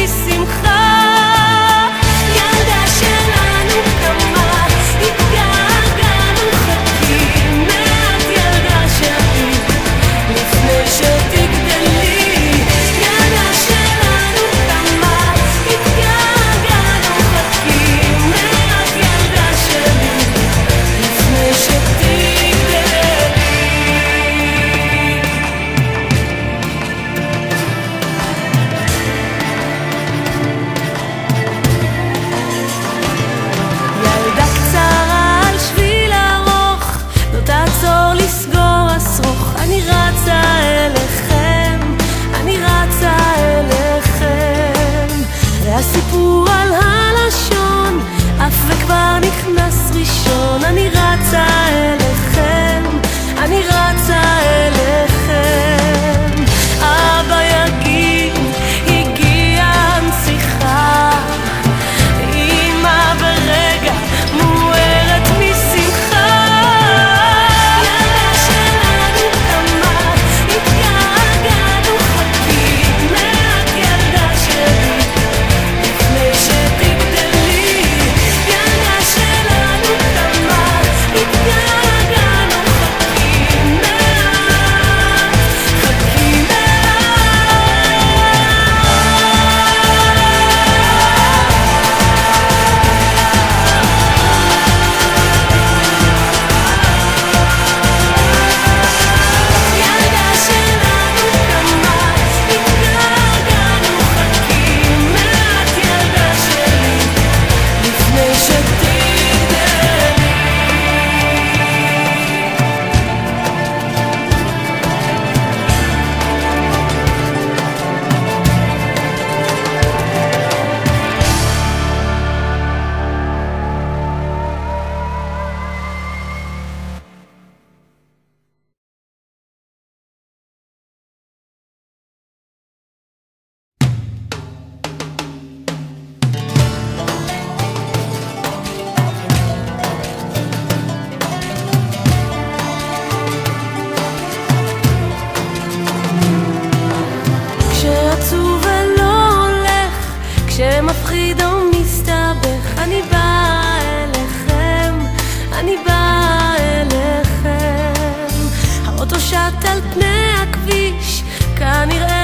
משמחה. ילדה שלנו קמה, התגעגענו, חכים מעט ילדה שלי לפני שתגדלי. ילדה שלנו קמה, התגעגענו, חכים מעט ילדה שלי לפני שתגדלי. ילדה קצרה על שביל ארוך, לא תעצור לסגור אסרוך. אני רצה אליכם, אני רצה אליכם. והסיפור על הלשון אף וכבר נכנס ראשון. אני רצה אליכם, אני רצה אליכם. אבא יגיד הגיעה הנסיכה, אמא ברגע מוארת משמחה. ילדה שלנו קמה, התגעגענו, חכים מעט ילדה שלי לפני שתגדלי. ילדה שלנו קמה, התגעגענו, חכים מעט, חכים מעט. ילדה שלנו קמה, התגעגענו, חכים מעט ילדה שלי לפני שתגדלי. כשעצוב ולא הולך, כשמפחיד או מסתבך, אני באה אליכם, אני באה אליכם. האוטו שט על פני הכביש, כנראה